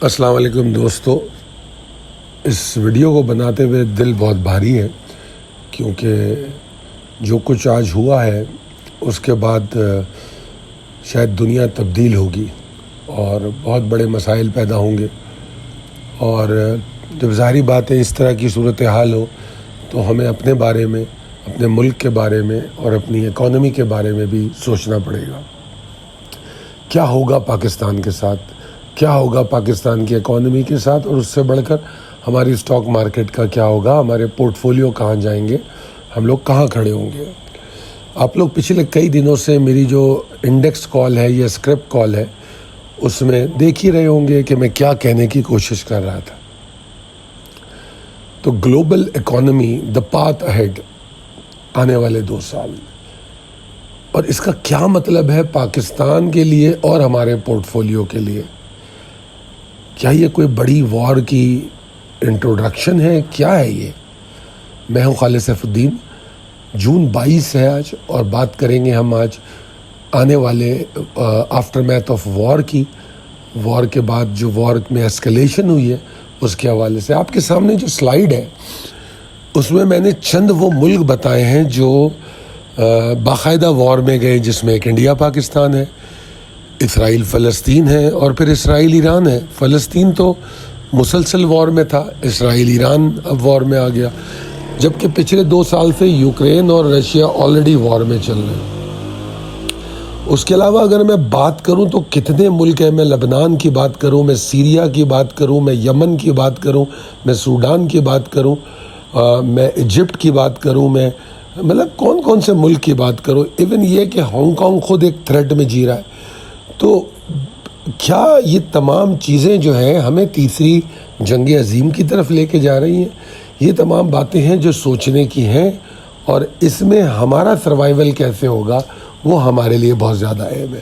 السلام علیکم دوستو، اس ویڈیو کو بناتے ہوئے دل بہت بھاری ہے کیونکہ جو کچھ آج ہوا ہے اس کے بعد شاید دنیا تبدیل ہوگی اور بہت بڑے مسائل پیدا ہوں گے، اور جب ظاہری بات ہے اس طرح کی صورتحال ہو تو ہمیں اپنے بارے میں، اپنے ملک کے بارے میں اور اپنی اکانومی کے بارے میں بھی سوچنا پڑے گا۔ کیا ہوگا پاکستان کے ساتھ، کیا ہوگا پاکستان کی اکانومی کے ساتھ، اور اس سے بڑھ کر ہماری اسٹاک مارکیٹ کا کیا ہوگا، ہمارے پورٹ فولیو کہاں جائیں گے، ہم لوگ کہاں کھڑے ہوں گے۔ آپ لوگ پچھلے کئی دنوں سے میری جو انڈیکس کال ہے یا اسکرپٹ کال ہے اس میں دیکھ ہی رہے ہوں گے کہ میں کیا کہنے کی کوشش کر رہا تھا۔ تو global economy, the path ahead, آنے والے 2 سال، اور اس کا کیا مطلب ہے پاکستان کے لیے اور ہمارے پورٹ فولیو کے لیے۔ کیا یہ کوئی بڑی وار کی انٹروڈکشن ہے، کیا ہے یہ؟ میں ہوں خالد سیف الدین۔ جون 22 ہے آج، اور بات کریں گے ہم آج آنے والے آفٹر میتھ آف وار کی، وار کے بعد جو وار میں ایسکلیشن ہوئی ہے اس کے حوالے سے۔ آپ کے سامنے جو سلائیڈ ہے اس میں نے چند وہ ملک بتائے ہیں جو باقاعدہ وار میں گئے، جس میں ایک انڈیا پاکستان ہے، اسرائیل فلسطین ہے، اور پھر اسرائیل ایران ہے۔ فلسطین تو مسلسل وار میں تھا، اسرائیل ایران اب وار میں آ گیا، جبکہ پچھلے 2 سال سے یوکرین اور رشیا آلریڈی وار میں چل رہے ہیں۔ اس کے علاوہ اگر میں بات کروں تو کتنے ملک ہیں، میں لبنان کی بات کروں، میں سیریا کی بات کروں، میں یمن کی بات کروں، میں سوڈان کی بات کروں، میں ایجپٹ کی بات کروں، میں مطلب کون سے ملک کی بات کروں، ایون یہ کہ ہانگ کانگ خود ایک تھریٹ میں جی رہا ہے۔ تو کیا یہ تمام چیزیں جو ہیں ہمیں تیسری جنگ عظیم کی طرف لے کے جا رہی ہیں؟ یہ تمام باتیں ہیں جو سوچنے کی ہیں، اور اس میں ہمارا سروائیول کیسے ہوگا وہ ہمارے لیے بہت زیادہ اہم ہے۔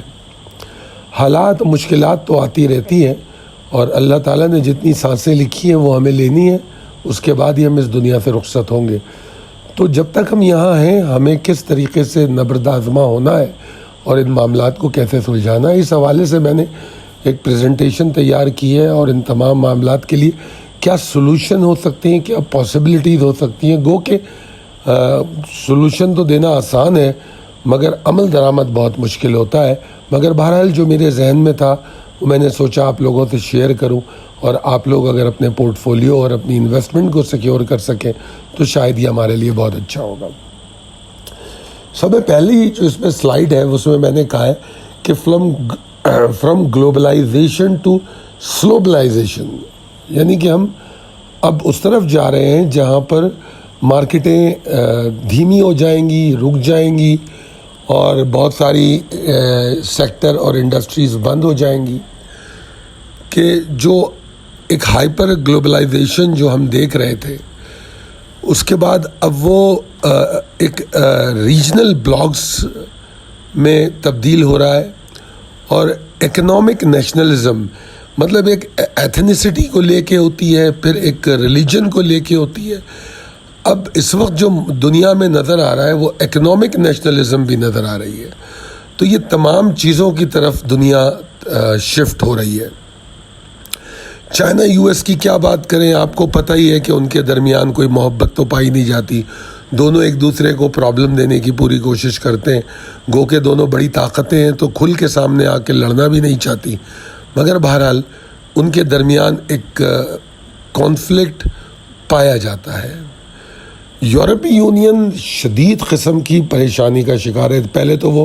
حالات، مشکلات تو آتی رہتی ہیں، اور اللہ تعالیٰ نے جتنی سانسیں لکھی ہیں وہ ہمیں لینی ہیں، اس کے بعد ہی ہم اس دنیا سے رخصت ہوں گے۔ تو جب تک ہم یہاں ہیں ہمیں کس طریقے سے نبرد آزما ہونا ہے اور ان معاملات کو کیسے سلجھانا ہے، اس حوالے سے میں نے ایک پریزنٹیشن تیار کی ہے، اور ان تمام معاملات کے لیے کیا سلوشن ہو سکتے ہیں، کیا پاسبلٹیز ہو سکتی ہیں۔ گو کہ سلوشن تو دینا آسان ہے مگر عمل درآمد بہت مشکل ہوتا ہے، مگر بہرحال جو میرے ذہن میں تھا وہ میں نے سوچا آپ لوگوں سے شیئر کروں، اور آپ لوگ اگر اپنے پورٹ فولیو اور اپنی انویسٹمنٹ کو سیکیور کر سکیں تو شاید یہ ہمارے لیے بہت اچھا ہوگا۔ سب پہلی جو اس میں سلائیڈ ہے اس میں نے کہا ہے کہ فرام گلوبلائزیشن ٹو سلوبلائزیشن، یعنی کہ ہم اب اس طرف جا رہے ہیں جہاں پر مارکیٹیں دھیمی ہو جائیں گی، رک جائیں گی، اور بہت ساری سیکٹر اور انڈسٹریز بند ہو جائیں گی، کہ جو ایک ہائپر گلوبلائزیشن جو ہم دیکھ رہے تھے اس کے بعد اب وہ ایک ریجنل بلاکس میں تبدیل ہو رہا ہے، اور اکنامک نیشنلزم مطلب ایک ایتھنیسٹی کو لے کے ہوتی ہے، پھر ایک ریلیجن کو لے کے ہوتی ہے۔ اب اس وقت جو دنیا میں نظر آ رہا ہے وہ اکنامک نیشنلزم بھی نظر آ رہی ہے۔ تو یہ تمام چیزوں کی طرف دنیا شفٹ ہو رہی ہے۔ چائنا یو ایس کی کیا بات کریں، آپ کو پتہ ہی ہے کہ ان کے درمیان کوئی محبت تو پائی نہیں جاتی، دونوں ایک دوسرے کو پرابلم دینے کی پوری کوشش کرتے ہیں، گو کہ دونوں بڑی طاقتیں ہیں تو کھل کے سامنے آ کے لڑنا بھی نہیں چاہتی، مگر بہرحال ان کے درمیان ایک کانفلکٹ پایا جاتا ہے۔ یورپی یونین شدید قسم کی پریشانی کا شکار ہے۔ پہلے تو وہ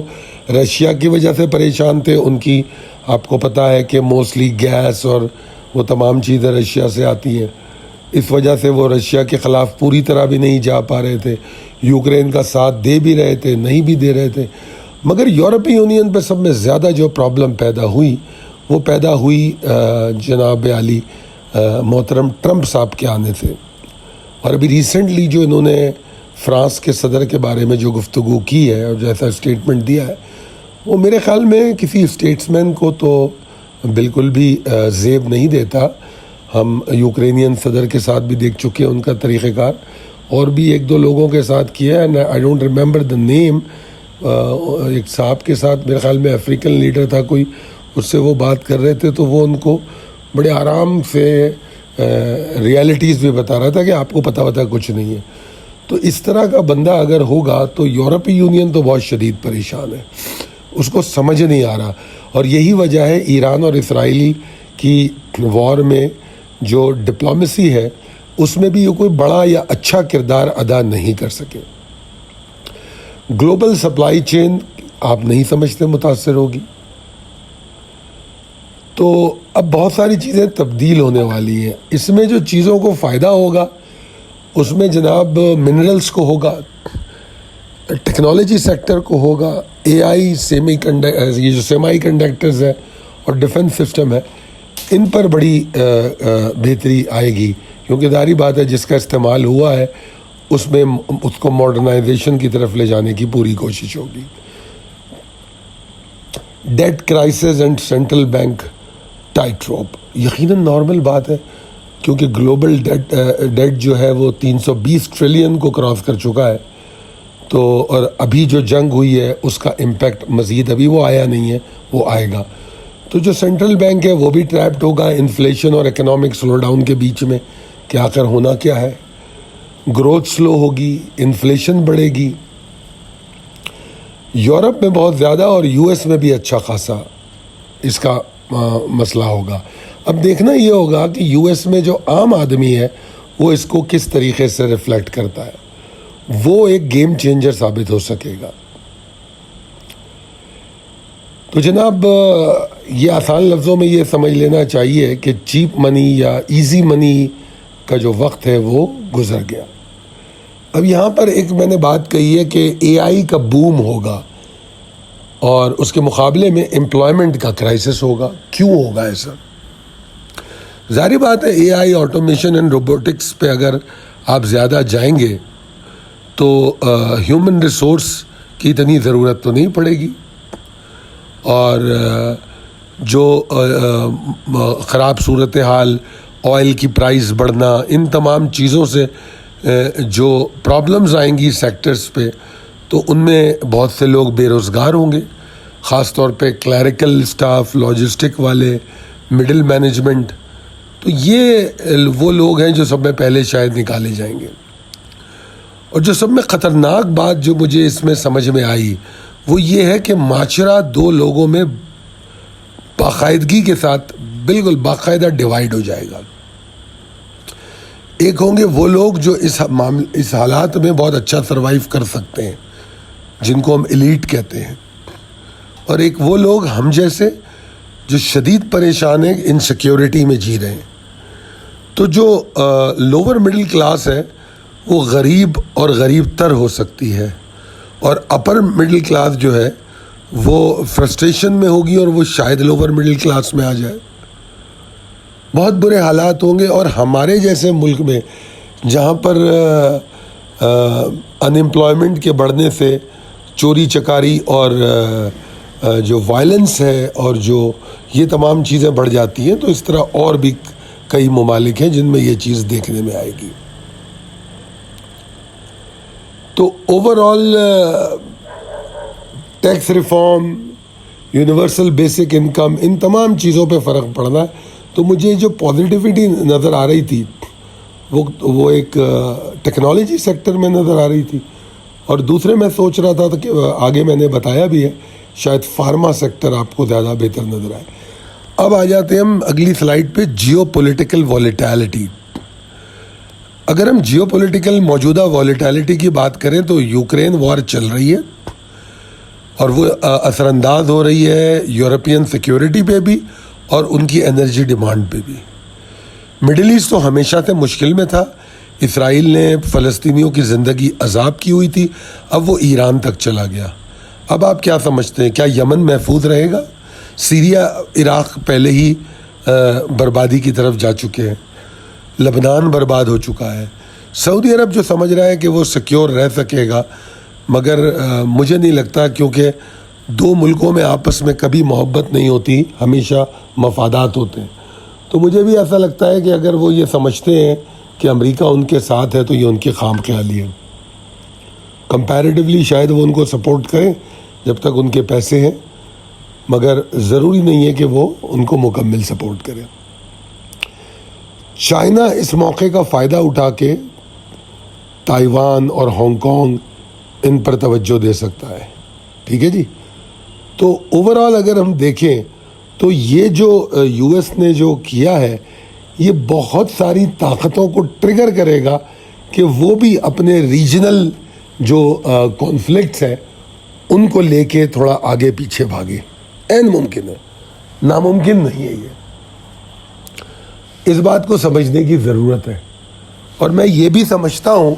رشیا کی وجہ سے پریشان تھے، ان کی آپ کو پتہ ہے کہ موسٹلی گیس اور وہ تمام چیزیں رشیا سے آتی ہیں، اس وجہ سے وہ رشیا کے خلاف پوری طرح بھی نہیں جا پا رہے تھے، یوکرین کا ساتھ دے بھی رہے تھے، نہیں بھی دے رہے تھے، مگر یورپی یونین پہ سب میں زیادہ جو پرابلم پیدا ہوئی وہ پیدا ہوئی جناب علی محترم ٹرمپ صاحب کے آنے سے۔ اور ابھی ریسنٹلی جو انہوں نے فرانس کے صدر کے بارے میں جو گفتگو کی ہے اور جیسا اسٹیٹمنٹ دیا ہے، وہ میرے خیال میں کسی اسٹیٹس مین کو تو بالکل بھی زیب نہیں دیتا۔ ہم یوکرینین صدر کے ساتھ بھی دیکھ چکے ہیں ان کا طریقہ کار، اور بھی 1-2 لوگوں کے ساتھ کیا ہے، آئی ڈونٹ ریممبر دا نیم۔ ایک صاحب کے ساتھ میرے خیال میں افریقن لیڈر تھا کوئی، اس سے وہ بات کر رہے تھے تو وہ ان کو بڑے آرام سے ریالٹیز بھی بتا رہا تھا کہ آپ کو پتہ کچھ نہیں ہے. تو اس طرح کا بندہ اگر ہوگا تو یورپی یونین تو بہت شدید پریشان ہے, اس کو سمجھ نہیں آ رہا. اور یہی وجہ ہے ایران اور اسرائیل کی وار میں جو ڈپلومیسی ہے اس میں بھی یہ کوئی بڑا یا اچھا کردار ادا نہیں کر سکے. گلوبل سپلائی چین آپ نہیں سمجھتے متاثر ہوگی. تو اب بہت ساری چیزیں تبدیل ہونے والی ہیں. اس میں جو چیزوں کو فائدہ ہوگا اس میں جناب منرلز کو ہوگا, ٹیکنالوجی سیکٹر کو ہوگا, اے آئی یہ جو سیمی کنڈکٹرز ہے اور ڈیفنس سسٹم ہے ان پر بڑی بہتری آئے گی, کیونکہ ظاہری بات ہے جس کا استعمال ہوا ہے اس میں اس کو ماڈرنائزیشن کی طرف لے جانے کی پوری کوشش ہوگی. Debt crisis and central bank tight rope یقیناً نارمل بات ہے, کیونکہ گلوبل ڈیٹ جو ہے وہ 320 ٹریلین کو کراس کر چکا ہے. تو اور ابھی جو جنگ ہوئی ہے اس کا امپیکٹ مزید ابھی وہ آیا نہیں ہے, وہ آئے گا. تو جو سینٹرل بینک ہے وہ بھی ٹریپڈ ہوگا انفلیشن اور اکنامک سلو ڈاؤن کے بیچ میں کہ آخر ہونا کیا ہے. گروتھ سلو ہوگی, انفلیشن بڑھے گی. یورپ میں بہت زیادہ اور یو ایس میں بھی اچھا خاصا اس کا مسئلہ ہوگا. اب دیکھنا یہ ہوگا کہ یو ایس میں جو عام آدمی ہے وہ اس کو کس طریقے سے ریفلیکٹ کرتا ہے, وہ ایک گیم چینجر ثابت ہو سکے گا. تو جناب یہ آسان لفظوں میں یہ سمجھ لینا چاہیے کہ چیپ منی یا ایزی منی کا جو وقت ہے وہ گزر گیا. اب یہاں پر ایک میں نے بات کہی ہے کہ اے آئی کا بوم ہوگا اور اس کے مقابلے میں امپلائمنٹ کا کرائسس ہوگا. کیوں ہوگا ایسا؟ ظاہری بات ہے اے آئی, آٹومیشن اینڈ روبوٹکس پہ اگر آپ زیادہ جائیں گے تو ہیومن ریسورس کی اتنی ضرورت تو نہیں پڑے گی, اور جو خراب صورتحال, آئل کی پرائز بڑھنا, ان تمام چیزوں سے جو پرابلمز آئیں گی سیکٹرز پہ, تو ان میں بہت سے لوگ بے روزگار ہوں گے, خاص طور پہ کلیریکل اسٹاف, لاجسٹک والے, مڈل مینجمنٹ. تو یہ وہ لوگ ہیں جو سب میں پہلے شاید نکالے جائیں گے. اور جو سب میں خطرناک بات جو مجھے اس میں سمجھ میں آئی وہ یہ ہے کہ معاشرہ دو لوگوں میں باقاعدگی کے ساتھ بالکل باقاعدہ ڈیوائیڈ ہو جائے گا. ایک ہوں گے وہ لوگ جو اس حالات میں بہت اچھا سروائیو کر سکتے ہیں, جن کو ہم ایلیٹ کہتے ہیں, اور ایک وہ لوگ ہم جیسے جو شدید پریشان ہیں, انسیکیورٹی میں جی رہے ہیں. تو جو لوور مڈل کلاس ہے وہ غریب اور غریب تر ہو سکتی ہے, اور اپر مڈل کلاس جو ہے وہ فرسٹریشن میں ہوگی اور وہ شاید لوور مڈل کلاس میں آ جائے. بہت برے حالات ہوں گے. اور ہمارے جیسے ملک میں جہاں پر انمپلائمنٹ کے بڑھنے سے چوری چکاری اور جو وائلنس ہے اور جو یہ تمام چیزیں بڑھ جاتی ہیں, تو اس طرح اور بھی کئی ممالک ہیں جن میں یہ چیز دیکھنے میں آئے گی. تو overall tax reform, universal basic income, ان تمام چیزوں پہ فرق پڑنا ہے. تو مجھے جو پازیٹیوٹی نظر آ رہی تھی وہ ایک ٹیکنالوجی سیکٹر میں نظر آ رہی تھی, اور دوسرے میں سوچ رہا تھا کہ آگے میں نے بتایا بھی ہے شاید فارما سیکٹر آپ کو زیادہ بہتر نظر آئے. اب آ جاتے ہیں ہم اگلی سلائیڈ پہ, جیو پولیٹیکل والیٹیلٹی. اگر ہم جیو پولیٹیکل موجودہ والیٹیلٹی کی بات کریں تو یوکرین وار چل رہی ہے اور وہ اثر انداز ہو رہی ہے یورپین سیکیورٹی پہ بھی اور ان کی انرجی ڈیمانڈ پہ بھی. مڈل ایسٹ تو ہمیشہ سے مشکل میں تھا. اسرائیل نے فلسطینیوں کی زندگی عذاب کی ہوئی تھی, اب وہ ایران تک چلا گیا. اب آپ کیا سمجھتے ہیں, کیا یمن محفوظ رہے گا؟ سیریا, عراق پہلے ہی بربادی کی طرف جا چکے ہیں, لبنان برباد ہو چکا ہے. سعودی عرب جو سمجھ رہا ہے کہ وہ سیکیور رہ سکے گا, مگر مجھے نہیں لگتا, کیونکہ دو ملکوں میں آپس میں کبھی محبت نہیں ہوتی, ہمیشہ مفادات ہوتے ہیں. تو مجھے بھی ایسا لگتا ہے کہ اگر وہ یہ سمجھتے ہیں کہ امریکہ ان کے ساتھ ہے تو یہ ان کی خام خیالی ہے. کمپیریٹیولی شاید وہ ان کو سپورٹ کریں جب تک ان کے پیسے ہیں, مگر ضروری نہیں ہے کہ وہ ان کو مکمل سپورٹ کریں. چائنا اس موقع کا فائدہ اٹھا کے تائیوان اور ہانگ کانگ ان پر توجہ دے سکتا ہے. ٹھیک ہے جی. تو اوور آل اگر ہم دیکھیں تو یہ جو یو ایس نے جو کیا ہے یہ بہت ساری طاقتوں کو ٹریگر کرے گا کہ وہ بھی اپنے ریجنل جو کانفلکٹس ہیں ان کو لے کے تھوڑا آگے پیچھے بھاگے. عین ممکن ہے, ناممکن نہیں ہے. یہ اس بات کو سمجھنے کی ضرورت ہے. اور میں یہ بھی سمجھتا ہوں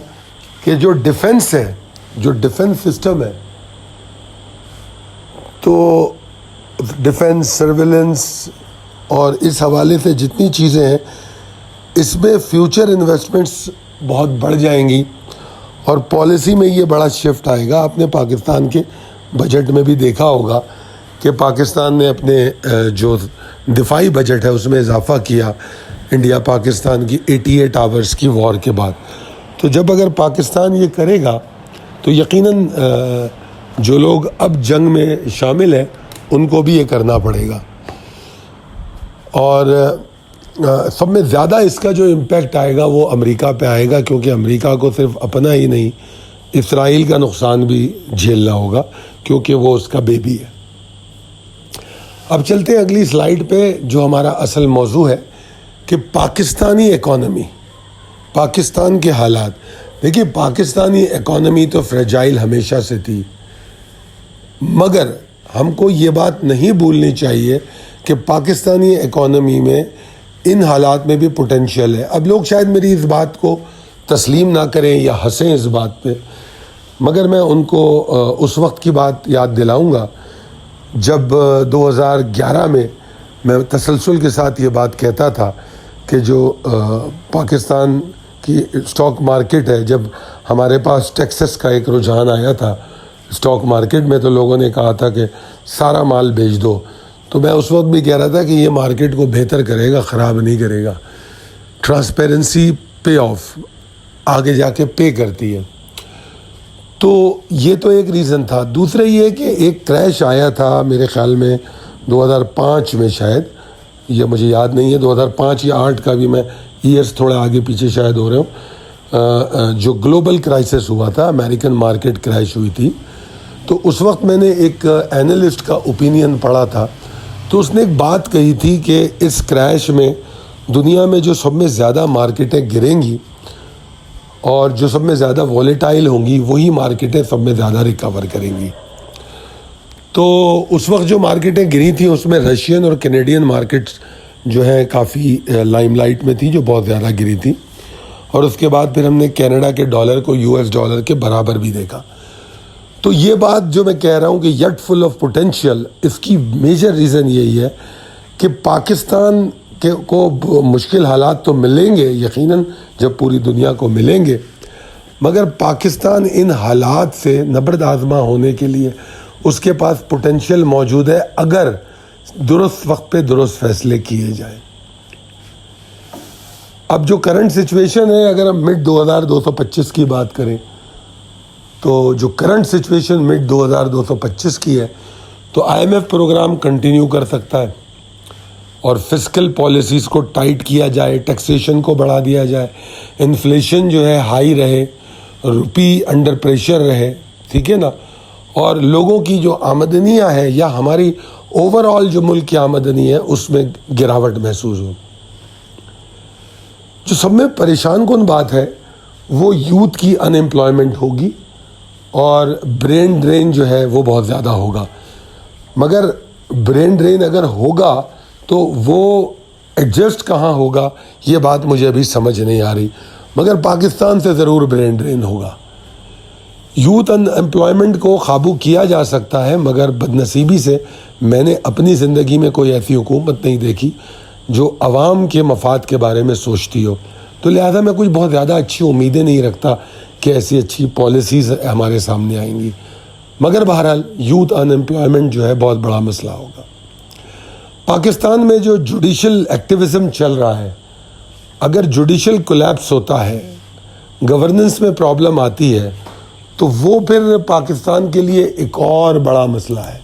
کہ جو ڈیفنس ہے, جو ڈیفنس سسٹم ہے, تو ڈیفنس سرویلنس اور اس حوالے سے جتنی چیزیں ہیں اس میں فیوچر انویسٹمنٹس بہت بڑھ جائیں گی اور پالیسی میں یہ بڑا شفٹ آئے گا. آپ نے پاکستان کے بجٹ میں بھی دیکھا ہوگا کہ پاکستان نے اپنے جو دفاعی بجٹ ہے اس میں اضافہ کیا انڈیا پاکستان کی 88 آورز کی وار کے بعد. تو جب اگر پاکستان یہ کرے گا تو یقیناً جو لوگ اب جنگ میں شامل ہیں ان کو بھی یہ کرنا پڑے گا. اور سب میں زیادہ اس کا جو امپیکٹ آئے گا وہ امریکہ پہ آئے گا, کیونکہ امریکہ کو صرف اپنا ہی نہیں اسرائیل کا نقصان بھی جھیلنا ہوگا کیونکہ وہ اس کا بیبی ہے. اب چلتے ہیں اگلی سلائیڈ پہ جو ہمارا اصل موضوع ہے کہ پاکستانی اکانومی, پاکستان کے حالات. دیکھیے پاکستانی اکانومی تو فریجائل ہمیشہ سے تھی, مگر ہم کو یہ بات نہیں بھولنی چاہیے کہ پاکستانی اکانومی میں ان حالات میں بھی پوٹینشیل ہے. اب لوگ شاید میری اس بات کو تسلیم نہ کریں یا ہنسیں اس بات پہ, مگر میں ان کو اس وقت کی بات یاد دلاؤں گا جب 2011 میں تسلسل کے ساتھ یہ بات کہتا تھا کہ جو پاکستان کی اسٹاک مارکیٹ ہے, جب ہمارے پاس ٹیکسس کا ایک رجحان آیا تھا اسٹاک مارکیٹ میں تو لوگوں نے کہا تھا کہ سارا مال بیچ دو. تو میں اس وقت بھی کہہ رہا تھا کہ یہ مارکیٹ کو بہتر کرے گا, خراب نہیں کرے گا. ٹرانسپیرنسی پے آف آگے جا کے پے کرتی ہے. تو یہ تو ایک ریزن تھا. دوسرا یہ کہ ایک کریش آیا تھا میرے خیال میں 2005 میں, شاید یہ مجھے یاد نہیں ہے, 2005 یا 2008 کا بھی میں ایئرس تھوڑے آگے پیچھے شاید ہو رہے ہوں, جو گلوبل کرائسس ہوا تھا, امریکن مارکیٹ کریش ہوئی تھی. تو اس وقت میں نے ایک اینالسٹ کا اوپینین پڑھا تھا, تو اس نے ایک بات کہی تھی کہ اس کریش میں دنیا میں جو سب میں زیادہ مارکیٹیں گریں گی اور جو سب میں زیادہ والیٹائل ہوں گی وہی مارکیٹیں سب میں زیادہ ریکور کریں گی. تو اس وقت جو مارکیٹیں گری تھیں اس میں رشین اور کینیڈین مارکیٹس جو ہے کافی لائم لائٹ میں تھی, جو بہت زیادہ گری تھی. اور اس کے بعد پھر ہم نے کینیڈا کے ڈالر کو یو ایس ڈالر کے برابر بھی دیکھا. تو یہ بات جو میں کہہ رہا ہوں کہ یٹ فل آف پوٹینشیل, اس کی میجر ریزن یہی ہے کہ پاکستان کو مشکل حالات تو ملیں گے یقیناً جب پوری دنیا کو ملیں گے, مگر پاکستان ان حالات سے نبرد آزما ہونے کے لیے اس کے پاس پوٹینشیل موجود ہے اگر درست وقت پہ درست فیصلے کیے جائیں. اب جو کرنٹ سچویشن ہے, اگر ہم مڈ 2225 کی بات کریں تو جو کرنٹ سچویشن مڈ 2225 کی ہے تو I M F programme continue کر سکتا ہے اور فسکل پالیسیز کو ٹائٹ کیا جائے, ٹیکسیشن کو بڑھا دیا جائے, انفلیشن جو ہے ہائی رہے, روپی انڈر پریشر رہے, ٹھیک ہے نا, اور لوگوں کی جو آمدنیاں ہیں یا ہماری اوور آل جو ملک کی آمدنی ہے اس میں گراوٹ محسوس ہو. جو سب میں پریشان کن بات ہے وہ یوتھ کی ان امپلائمنٹ ہوگی اور برین ڈرین جو ہے وہ بہت زیادہ ہوگا. مگر برین ڈرین اگر ہوگا تو وہ ایڈجسٹ کہاں ہوگا یہ بات مجھے ابھی سمجھ نہیں آ رہی, مگر پاکستان سے ضرور برین ڈرین ہوگا. یوتھ ان امپلائمنٹ کو قابو کیا جا سکتا ہے, مگر بدنصیبی سے میں نے اپنی زندگی میں کوئی ایسی حکومت نہیں دیکھی جو عوام کے مفاد کے بارے میں سوچتی ہو. تو لہذا میں کچھ بہت زیادہ اچھی امیدیں نہیں رکھتا کہ ایسی اچھی پالیسیز ہمارے سامنے آئیں گی. مگر بہرحال یوتھ ان امپلائمنٹ جو ہے بہت بڑا مسئلہ ہوگا. پاکستان میں جو جوڈیشل ایکٹیویزم چل رہا ہے, اگر جوڈیشل کولیپس ہوتا ہے, گورننس میں پرابلم آتی ہے, تو وہ پھر پاکستان کے لیے ایک اور بڑا مسئلہ ہے.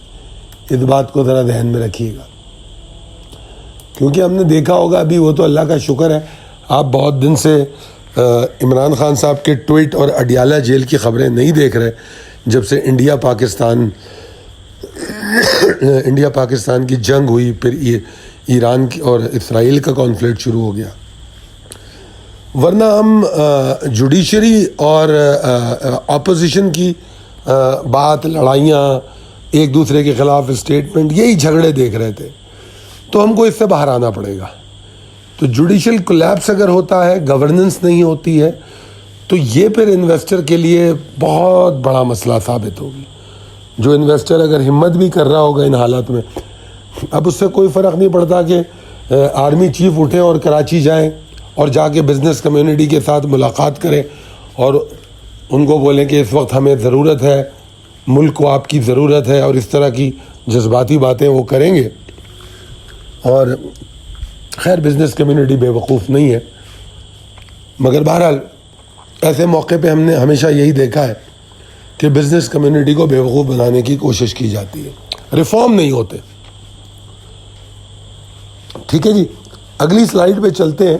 اس بات کو ذرا ذہن میں رکھیے گا, کیونکہ ہم نے دیکھا ہوگا ابھی, وہ تو اللہ کا شکر ہے آپ بہت دن سے عمران خان صاحب کے ٹویٹ اور اڈیالہ جیل کی خبریں نہیں دیکھ رہے جب سے انڈیا پاکستان کی جنگ ہوئی، پھر ایران کی اور اسرائیل کا کانفلکٹ شروع ہو گیا. ورنہ ہم جوڈیشری اور اپوزیشن کی بات، لڑائیاں، ایک دوسرے کے خلاف اسٹیٹمنٹ، یہی جھگڑے دیکھ رہے تھے. تو ہم کو اس سے باہر آنا پڑے گا. تو جوڈیشل کولیپس اگر ہوتا ہے، گورننس نہیں ہوتی ہے، تو یہ پھر انویسٹر کے لیے بہت بڑا مسئلہ ثابت ہوگی. جو انویسٹر اگر ہمت بھی کر رہا ہوگا ان حالات میں، اب اس سے کوئی فرق نہیں پڑتا کہ آرمی چیف اٹھیں اور کراچی جائیں اور جا کے بزنس کمیونٹی کے ساتھ ملاقات کریں اور ان کو بولیں کہ اس وقت ہمیں ضرورت ہے، ملک کو آپ کی ضرورت ہے، اور اس طرح کی جذباتی باتیں وہ کریں گے. اور خیر بزنس کمیونٹی بے وقوف نہیں ہے، مگر بہرحال ایسے موقع پہ ہم نے ہمیشہ یہی دیکھا ہے کہ بزنس کمیونٹی کو بے وقوف بنانے کی کوشش کی جاتی ہے، ریفارم نہیں ہوتے. ٹھیک ہے جی، اگلی سلائیڈ پہ چلتے ہیں.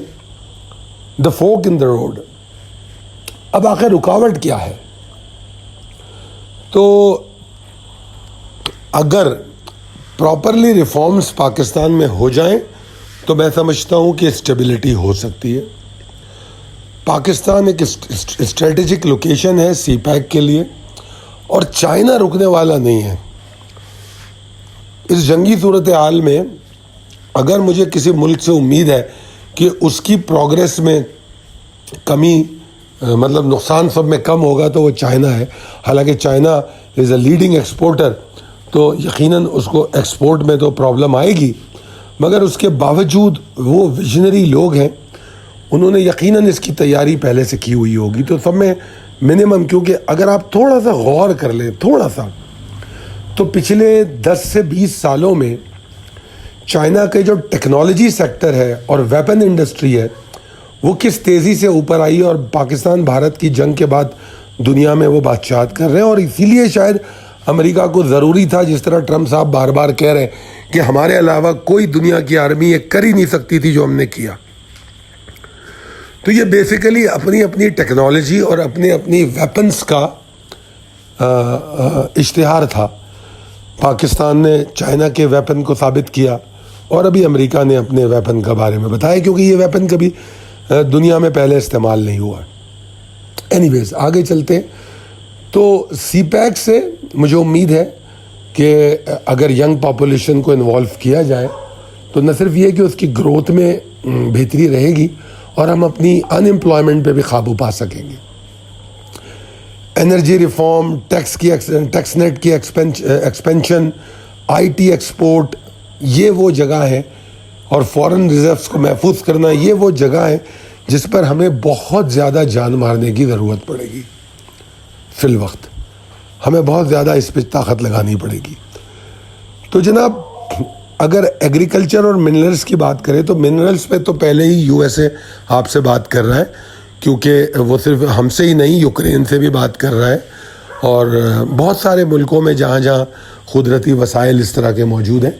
The fork in the road. اب آخر رکاوٹ کیا ہے؟ تو اگر پراپرلی ریفارمز پاکستان میں ہو جائیں تو میں سمجھتا ہوں کہ اسٹیبلٹی ہو سکتی ہے. پاکستان ایک اسٹریٹجک لوکیشن ہے سی پیک کے لیے، اور چائنا رکنے والا نہیں ہے. اس جنگی صورتحال میں اگر مجھے کسی ملک سے امید ہے کہ اس کی پروگریس میں کمی، مطلب نقصان سب میں کم ہوگا، تو وہ چائنا ہے. حالانکہ China is a leading exporter, تو یقیناً اس کو ایکسپورٹ میں تو پرابلم آئے گی، مگر اس کے باوجود وہ ویژنری لوگ ہیں، انہوں نے یقیناً اس کی تیاری پہلے سے کی ہوئی ہوگی. تو سب میں منیمم، کیونکہ اگر آپ تھوڑا سا غور کر لیں، تھوڑا سا، تو پچھلے 10 سے 20 سالوں میں چائنا کے جو ٹیکنالوجی سیکٹر ہے اور ویپن انڈسٹری ہے، وہ کس تیزی سے اوپر آئی، اور پاکستان بھارت کی جنگ کے بعد دنیا میں وہ بادشاہت کر رہے ہیں. اور اسی لیے شاید امریکہ کو ضروری تھا، جس طرح ٹرمپ صاحب بار بار کہہ رہے ہیں کہ ہمارے علاوہ کوئی دنیا کی آرمی یہ کر ہی نہیں سکتی تھی جو ہم نے کیا. تو یہ بیسیکلی اپنی اپنی ٹیکنالوجی اور اپنی ویپنز کا اشتہار تھا. پاکستان نے چائنا کے ویپن کو ثابت کیا، اور ابھی امریکہ نے اپنے ویپن کے بارے میں بتایا، کیونکہ یہ ویپن کبھی دنیا میں پہلے استعمال نہیں ہوا. اینی ویز آگے چلتے ہیں. تو سی پیک سے مجھے امید ہے کہ اگر ینگ پاپولیشن کو انوالو کیا جائے تو نہ صرف یہ کہ اس کی گروتھ میں بہتری رہے گی، اور ہم اپنی ان امپلائمنٹ پہ بھی قابو پا سکیں گے. انرجی ریفارم، ٹیکس نیٹ کی ایکسپینشن، آئی ٹی ایکسپورٹ، یہ وہ جگہ ہے، اور فورن ریزروز کو محفوظ کرنا، یہ وہ جگہ ہے جس پر ہمیں بہت زیادہ جان مارنے کی ضرورت پڑے گی. فی الوقت ہمیں بہت زیادہ اس پہ طاقت لگانی پڑے گی. تو جناب اگر ایگریکلچر اور منرلز کی بات کریں تو منرلز پہ تو پہلے ہی یو ایس اے آپ سے بات کر رہا ہے، کیونکہ وہ صرف ہم سے ہی نہیں، یوکرین سے بھی بات کر رہا ہے، اور بہت سارے ملکوں میں جہاں جہاں قدرتی وسائل اس طرح کے موجود ہیں.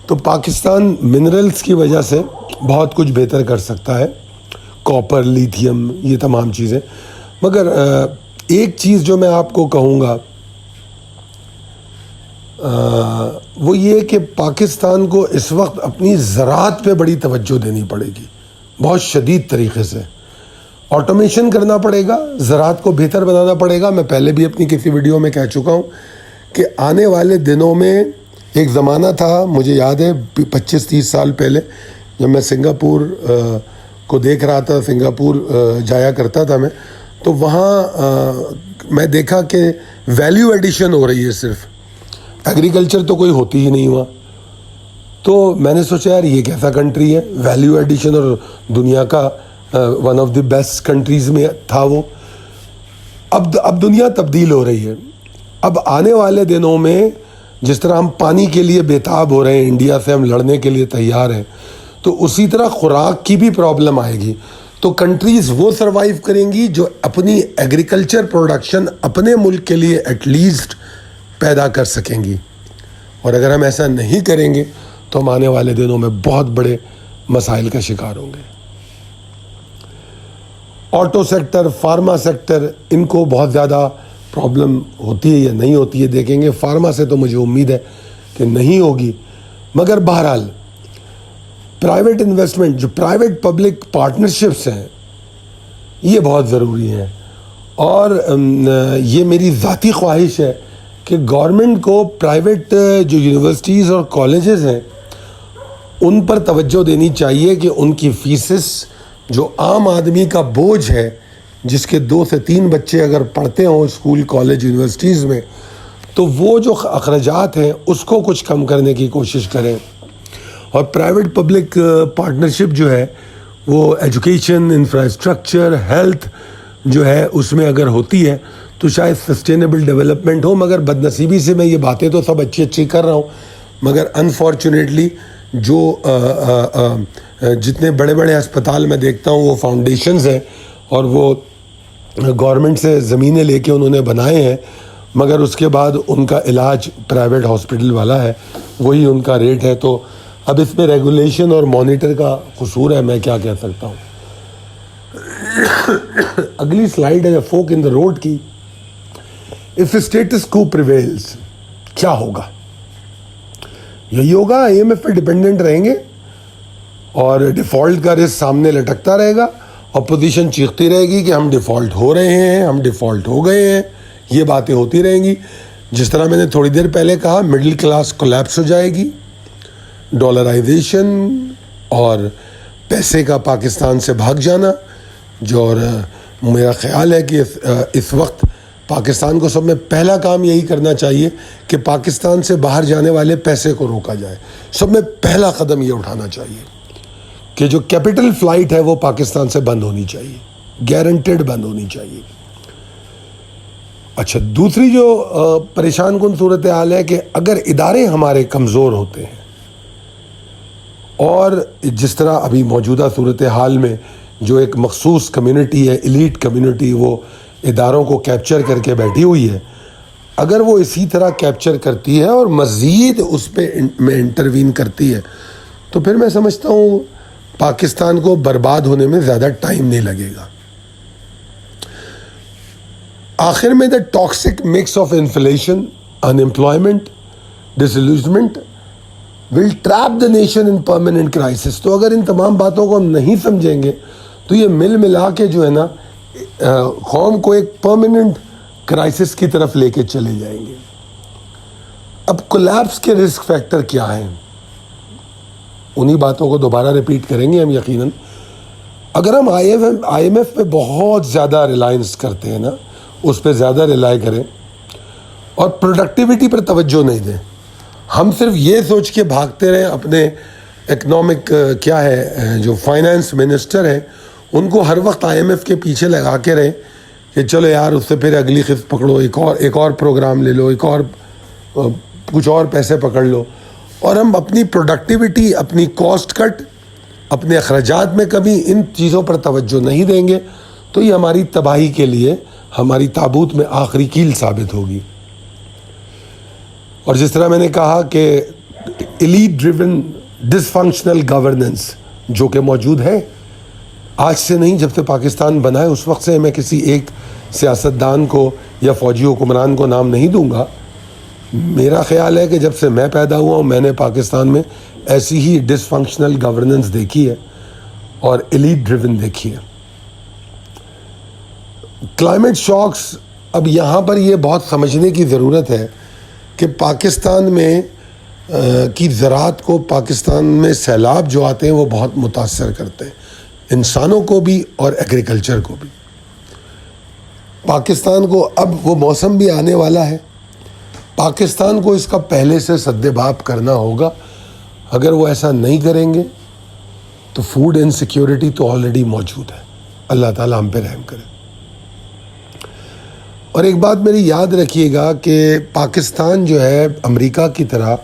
تو پاکستان منرلز کی وجہ سے بہت کچھ بہتر کر سکتا ہے، کاپر، لیتھیم، یہ تمام چیزیں. مگر ایک چیز جو میں آپ کو کہوں گا وہ یہ کہ پاکستان کو اس وقت اپنی زراعت پہ بڑی توجہ دینی پڑے گی، بہت شدید طریقے سے. آٹومیشن کرنا پڑے گا، زراعت کو بہتر بنانا پڑے گا. میں پہلے بھی اپنی کسی ویڈیو میں کہہ چکا ہوں کہ آنے والے دنوں میں ایک زمانہ تھا، مجھے یاد ہے 25-30 سال پہلے، جب میں سنگاپور کو دیکھ رہا تھا، سنگاپور جایا کرتا تھا میں، تو وہاں میں دیکھا کہ ویلیو ایڈیشن ہو رہی ہے، صرف ایگریکلچر تو کوئی ہوتی ہی نہیں وہاں. تو میں نے سوچا یار یہ کیسا کنٹری ہے، ویلیو ایڈیشن، اور دنیا کا one of the best countries میں تھا وہ. اب دنیا تبدیل ہو رہی ہے. اب آنے والے دنوں میں جس طرح ہم پانی کے لیے بےتاب ہو رہے ہیں، انڈیا سے ہم لڑنے کے لیے تیار ہیں، تو اسی طرح خوراک کی بھی پرابلم آئے گی. تو کنٹریز وہ سروائیو کریں گی جو اپنی ایگریکلچر پروڈکشن اپنے ملک کے لیے ایٹ لیسٹ پیدا کر سکیں گی. اور اگر ہم ایسا نہیں کریں گے تو ہم آنے والے دنوں میں بہت بڑے مسائل کا شکار ہوں گے. آٹو سیکٹر, فارما سیکٹر, ان کو بہت زیادہ پرابلم ہوتی ہے یا نہیں ہوتی ہے دیکھیں گے. فارما سے تو مجھے امید ہے کہ نہیں ہوگی, مگر بہرحال پرائیویٹ انویسٹمنٹ, جو پرائیویٹ پبلک پارٹنرشپس ہیں, یہ بہت ضروری ہیں. اور یہ میری ذاتی خواہش ہے کہ گورنمنٹ کو پرائیویٹ جو یونیورسٹیز اور کالجز ہیں ان پر توجہ دینی چاہیے کہ ان کی فیسز, جو عام آدمی کا بوجھ ہے, جس کے 2 سے 3 بچے اگر پڑھتے ہوں اسکول, کالج, یونیورسٹیز میں, تو وہ جو اخراجات ہیں اس کو کچھ کم کرنے کی کوشش کریں. اور پرائیویٹ پبلک پارٹنرشپ جو ہے وہ ایجوکیشن, انفراسٹرکچر, ہیلتھ جو ہے اس میں اگر ہوتی ہے تو شاید سسٹینیبل ڈیولپمنٹ ہو. مگر بدنصیبی سے میں یہ باتیں تو سب اچھی کر رہا ہوں, مگر انفارچونیٹلی جو جتنے بڑے بڑے ہسپتال میں دیکھتا ہوں وہ فاؤنڈیشنز ہیں اور وہ گورنمنٹ سے زمینیں لے کے انہوں نے بنائے ہیں, مگر اس کے بعد ان کا علاج پرائیویٹ ہاسپٹل والا ہے, وہی ان کا ریٹ ہے. تو اب اس میں ریگولیشن اور مانیٹر کا قصور ہے, میں کیا کہہ سکتا ہوں. اگلی سلائیڈ ہے فوک ان دا روڈ کی. اف اسٹیٹس کو پریویلز, کیا ہوگا؟ یہی ہوگا, آئی ایم ایف پہ ڈپینڈنٹ رہیں گے اور ڈیفالٹ کا رسک سامنے لٹکتا رہے گا. اپوزیشن چیختی رہے گی کہ ہم ڈیفالٹ ہو رہے ہیں, ہم ڈیفالٹ ہو گئے ہیں. یہ باتیں ہوتی رہیں گی. جس طرح میں نے تھوڑی دیر پہلے کہا, مڈل کلاس کولیپس ہو جائے گی. ڈالرائزیشن اور پیسے کا پاکستان سے بھاگ جانا, جو اور میرا خیال ہے کہ اس وقت پاکستان کو سب میں پہلا کام یہی کرنا چاہیے کہ پاکستان سے باہر جانے والے پیسے کو روکا جائے. سب میں پہلا قدم یہ اٹھانا چاہیے کہ جو کیپٹل فلائٹ ہے وہ پاکستان سے بند ہونی چاہیے, گارنٹیڈ بند ہونی چاہیے. اچھا, دوسری جو پریشان کن صورتحال ہے کہ اگر ادارے ہمارے کمزور ہوتے ہیں اور جس طرح ابھی موجودہ صورتحال میں جو ایک مخصوص کمیونٹی ہے, ایلیٹ کمیونٹی, وہ اداروں کو کیپچر کر کے بیٹھی ہوئی ہے, اگر وہ اسی طرح کیپچر کرتی ہے اور مزید اس پہ میں انٹروین کرتی ہے تو پھر میں سمجھتا ہوں پاکستان کو برباد ہونے میں زیادہ ٹائم نہیں لگے گا. آخر میں the toxic mix of inflation, unemployment, disillusionment will trap the nation in permanent crisis. تو اگر ان تمام باتوں کو ہم نہیں سمجھیں گے تو یہ ملا کے جو ہے نا قوم کو ایک پرماننٹ کرائسس کی طرف لے کے چلے جائیں گے. اب کولیپس کے رسک فیکٹر کیا ہیں, انہی باتوں کو دوبارہ ریپیٹ کریں گے ہم یقیناً. اگر ہم آئی ایم ایف پہ بہت زیادہ ریلائنس کرتے ہیں نا, اس پہ زیادہ ریلائی کریں اور پروڈکٹیوٹی پر توجہ نہیں دیں, ہم صرف یہ سوچ کے بھاگتے رہیں, اپنے اکنامک کیا ہے جو فائنانس منسٹر ہیں ان کو ہر وقت آئی ایم ایف کے پیچھے لگا کے رہیں کہ چلو یار اس سے پھر اگلی قسط پکڑو, ایک اور پروگرام لے لو, ایک اور کچھ اور پیسے پکڑ لو, اور ہم اپنی پروڈکٹیوٹی, اپنی کاسٹ کٹ, اپنے اخراجات میں کمی, ان چیزوں پر توجہ نہیں دیں گے تو یہ ہماری تباہی کے لیے ہماری تابوت میں آخری کیل ثابت ہوگی. اور جس طرح میں نے کہا کہ ایلیٹ ڈریون ڈس فنکشنل گورننس جو کہ موجود ہے, آج سے نہیں, جب سے پاکستان بنا ہے اس وقت سے, میں کسی ایک سیاستدان کو یا فوجی حکمران کو نام نہیں دوں گا. میرا خیال ہے کہ جب سے میں پیدا ہوا ہوں میں نے پاکستان میں ایسی ہی ڈس فنکشنل گورننس دیکھی ہے اور ایلیٹ ڈریون دیکھی ہے. کلائمیٹ شاکس, اب یہاں پر یہ بہت سمجھنے کی ضرورت ہے کہ پاکستان میں کی زراعت کو, پاکستان میں سیلاب جو آتے ہیں وہ بہت متاثر کرتے ہیں, انسانوں کو بھی اور ایگریکلچر کو بھی. پاکستان کو اب وہ موسم بھی آنے والا ہے, پاکستان کو اس کا پہلے سے سد باب کرنا ہوگا. اگر وہ ایسا نہیں کریں گے تو فوڈ انسیکیورٹی تو آلریڈی موجود ہے. اللہ تعالیٰ ہم پہ رحم کرے. اور ایک بات میری یاد رکھیے گا کہ پاکستان جو ہے امریکہ کی طرح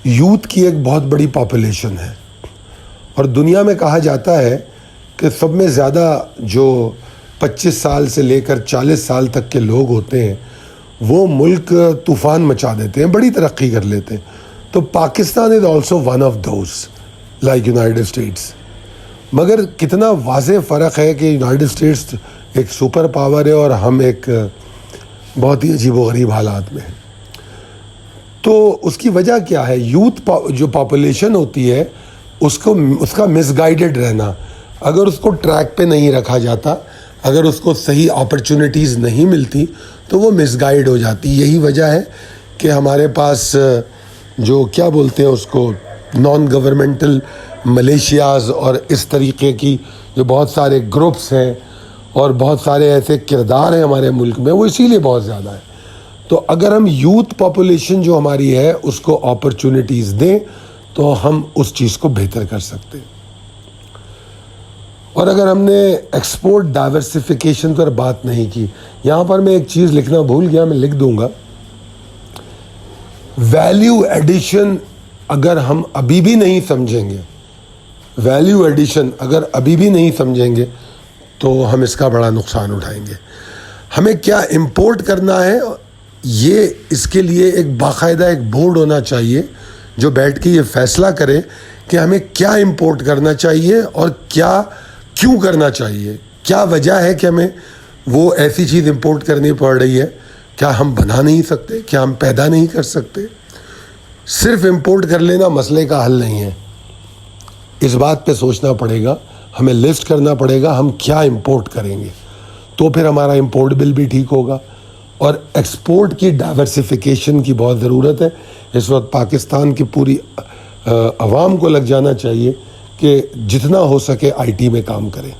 یوتھ کی ایک بہت بڑی پاپولیشن ہے, اور دنیا میں کہا جاتا ہے کہ سب میں زیادہ جو 25 سال سے لے کر 40 سال تک کے لوگ ہوتے ہیں وہ ملک طوفان مچا دیتے ہیں, بڑی ترقی کر لیتے ہیں. تو Pakistan is also one of those like United States. مگر کتنا واضح فرق ہے کہ یونائٹڈ اسٹیٹس ایک سپر پاور ہے اور ہم ایک بہت ہی عجیب و غریب حالات میں ہیں. تو اس کی وجہ کیا ہے؟ یوتھ جو پاپولیشن ہوتی ہے اس کا مس گائیڈڈ رہنا. اگر اس کو ٹریک پہ نہیں رکھا جاتا، اگر اس کو صحیح اپرچونیٹیز نہیں ملتی تو وہ مس گائیڈ ہو جاتی. یہی وجہ ہے کہ ہمارے پاس جو کیا بولتے ہیں اس کو نان گورنمنٹل ملیشیاز اور اس طریقے کی جو بہت سارے گروپس ہیں اور بہت سارے ایسے کردار ہیں ہمارے ملک میں، وہ اسی لیے بہت زیادہ ہے. تو اگر ہم یوتھ پاپولیشن جو ہماری ہے اس کو اپرچونیٹیز دیں تو ہم اس چیز کو بہتر کر سکتے ہیں. اور اگر ہم نے ایکسپورٹ ڈائیورسفیکیشن پر بات نہیں کی، یہاں پر میں ایک چیز لکھنا بھول گیا، میں لکھ دوں گا. ویلیو ایڈیشن اگر ہم ابھی بھی نہیں سمجھیں گے، ویلیو ایڈیشن اگر ابھی بھی نہیں سمجھیں گے تو ہم اس کا بڑا نقصان اٹھائیں گے. ہمیں کیا امپورٹ کرنا ہے، یہ اس کے لیے ایک باقاعدہ ایک بورڈ ہونا چاہیے جو بیٹھ کے یہ فیصلہ کرے کہ ہمیں کیا امپورٹ کرنا چاہیے اور کیوں کرنا چاہیے. کیا وجہ ہے کہ ہمیں وہ ایسی چیز امپورٹ کرنی پڑ رہی ہے؟ کیا ہم بنا نہیں سکتے؟ کیا ہم پیدا نہیں کر سکتے؟ صرف امپورٹ کر لینا مسئلے کا حل نہیں ہے. اس بات پہ سوچنا پڑے گا، ہمیں لسٹ کرنا پڑے گا ہم کیا امپورٹ کریں گے، تو پھر ہمارا امپورٹ بل بھی ٹھیک ہوگا. اور ایکسپورٹ کی ڈائیورسفیکیشن کی بہت ضرورت ہے. اس وقت پاکستان کی پوری عوام کو لگ جانا چاہیے کہ جتنا ہو سکے آئی ٹی میں کام کریں،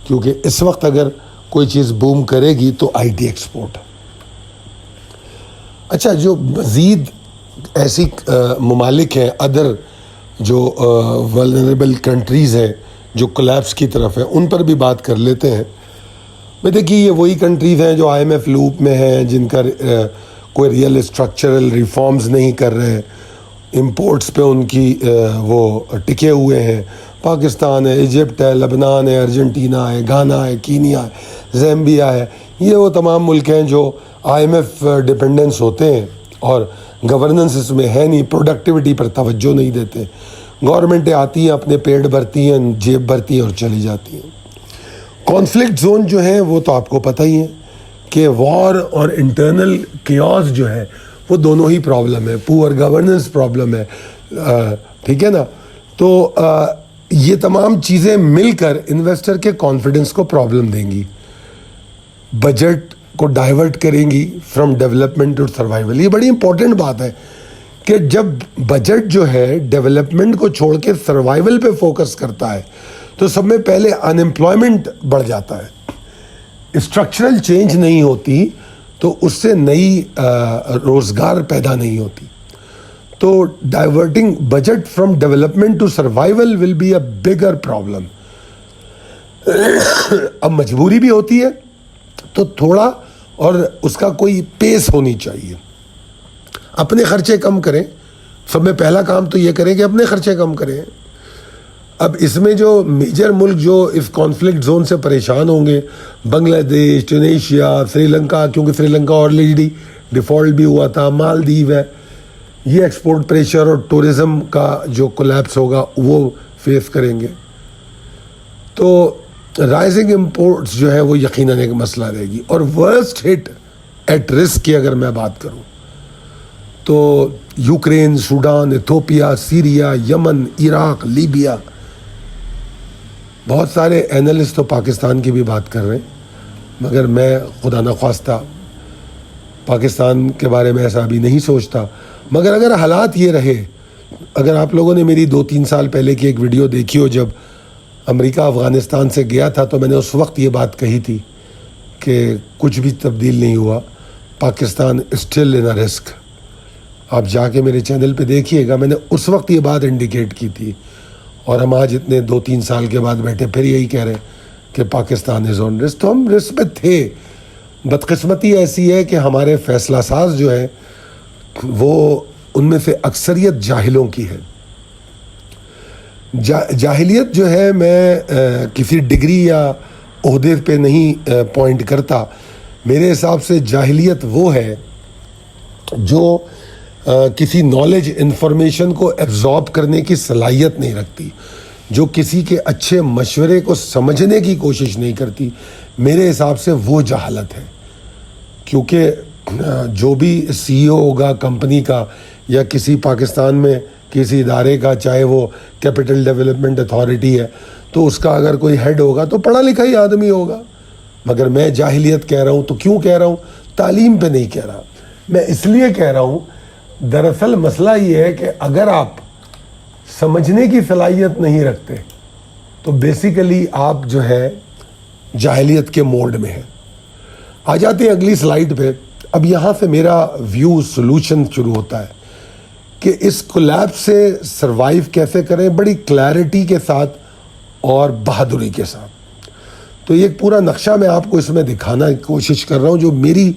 کیونکہ اس وقت اگر کوئی چیز بوم کرے گی تو آئی ٹی ایکسپورٹ ہے. اچھا، جو مزید ایسی ممالک ہیں، ادر جو ولنریبل کنٹریز ہیں جو کولیپس کی طرف ہیں، ان پر بھی بات کر لیتے ہیں. میں دیکھیے یہ وہی کنٹریز ہیں جو IMF لوپ میں ہیں، جن کا کوئی ریئل اسٹرکچرل ریفارمز نہیں کر رہے ہیں، امپورٹس پہ ان کی وہ ٹکے ہوئے ہیں. پاکستان ہے، ایجپٹ ہے، لبنان ہے، ارجنٹینا ہے، گھانا ہے، کینیا ہے، زیمبیا ہے. یہ وہ تمام ملک ہیں جو IMF ڈپینڈنس ہوتے ہیں اور گورننس اس میں ہے نہیں، پروڈکٹیوٹی پر توجہ نہیں دیتے. گورنمنٹیں آتی ہیں، اپنے پیٹ بھرتی ہیں، جیب بھرتی ہیں اور چلی جاتی ہیں. کانفلکٹ زون جو ہیں وہ تو آپ کو پتہ ہی ہے کہ وار اور انٹرنل کیوس جو ہے وہ دونوں ہی پرابلم ہے، پور گورننس پرابلم ہے. ٹھیک ہے نا؟ تو یہ تمام چیزیں مل کر انویسٹر کے کانفیڈنس کو پرابلم دیں گی، بجٹ کو ڈائیورٹ کریں گی فرام ڈیولپمنٹ ٹو سروائیول. یہ بڑی امپورٹنٹ بات ہے کہ جب بجٹ جو ہے ڈیولپمنٹ کو چھوڑ کے سروائیول پہ فوکس کرتا ہے تو سب میں پہلے انمپلائمنٹ بڑھ جاتا ہے. اسٹرکچرل چینج نہیں ہوتی تو اس سے نئی روزگار پیدا نہیں ہوتی. تو diverting budget from development to survival will be a bigger problem. اب مجبوری بھی ہوتی ہے تو تھوڑا، اور اس کا کوئی پیس ہونی چاہیے. اپنے خرچے کم کریں، سب میں پہلا کام تو یہ کریں کہ اپنے خرچے کم کریں. اب اس میں جو میجر ملک جو اس کانفلکٹ زون سے پریشان ہوں گے، بنگلہ دیش، ٹونیشیا، سری لنکا، کیونکہ سری لنکا آلریڈی ڈیفالٹ بھی ہوا تھا، مالدیو ہے، یہ ایکسپورٹ پریشر اور ٹورزم کا جو کولیپس ہوگا وہ فیس کریں گے. تو رائزنگ امپورٹس جو ہے وہ یقیناً ایک مسئلہ رہے گی. اور ورسٹ ہٹ ایٹ رسک کی اگر میں بات کروں تو یوکرین، سوڈان، ایتھوپیا، سیریا، یمن، عراق، لیبیا. بہت سارے اینالسٹ تو پاکستان کی بھی بات کر رہے ہیں، مگر میں خدا نخواستہ پاکستان کے بارے میں ایسا ابھی نہیں سوچتا. مگر اگر حالات یہ رہے، اگر آپ لوگوں نے میری 2-3 سال پہلے کی ایک ویڈیو دیکھی ہو جب امریکہ افغانستان سے گیا تھا، تو میں نے اس وقت یہ بات کہی تھی کہ کچھ بھی تبدیل نہیں ہوا، Pakistan still in a risk. آپ جا کے میرے چینل پہ دیکھیے گا، میں نے اس وقت یہ بات انڈیکیٹ کی تھی. اور ہم آج اتنے 2-3 سال کے بعد بیٹھے پھر یہی کہہ رہے ہیں کہ پاکستان از آن رسک. تو ہم رسک میں تھے. بدقسمتی ایسی ہے کہ ہمارے فیصلہ ساز جو ہیں وہ ان میں سے اکثریت جاہلوں کی ہے. جاہلیت جو ہے میں کسی ڈگری یا عہدے پہ نہیں پوائنٹ کرتا. میرے حساب سے جاہلیت وہ ہے جو کسی نالج انفارمیشن کو ایبزارب کرنے کی صلاحیت نہیں رکھتی. جو کسی کے اچھے مشورے کو سمجھنے کی کوشش نہیں کرتی، میرے حساب سے وہ جہالت ہے. کیونکہ جو بھی سی ای او ہوگا کمپنی کا یا کسی پاکستان میں کسی ادارے کا، چاہے وہ کیپٹل ڈیولپمنٹ اتھارٹی ہے، تو اس کا اگر کوئی ہیڈ ہوگا تو پڑھا لکھا ہی آدمی ہوگا. مگر میں جاہلیت کہہ رہا ہوں تو کیوں کہہ رہا ہوں؟ تعلیم پہ نہیں کہہ رہا، میں اس لیے کہہ رہا ہوں دراصل مسئلہ یہ ہے کہ اگر آپ سمجھنے کی صلاحیت نہیں رکھتے تو بیسیکلی آپ جو ہے جاہلیت کے موڈ میں ہیں. آ جاتے ہیں اگلی سلائیڈ پہ. اب یہاں سے میرا ویو سولوشن شروع ہوتا ہے کہ اس کولیپس سے سروائیو کیسے کریں بڑی کلیئرٹی کے ساتھ اور بہادری کے ساتھ. تو یہ ایک پورا نقشہ میں آپ کو اس میں دکھانا کی کوشش کر رہا ہوں، جو میری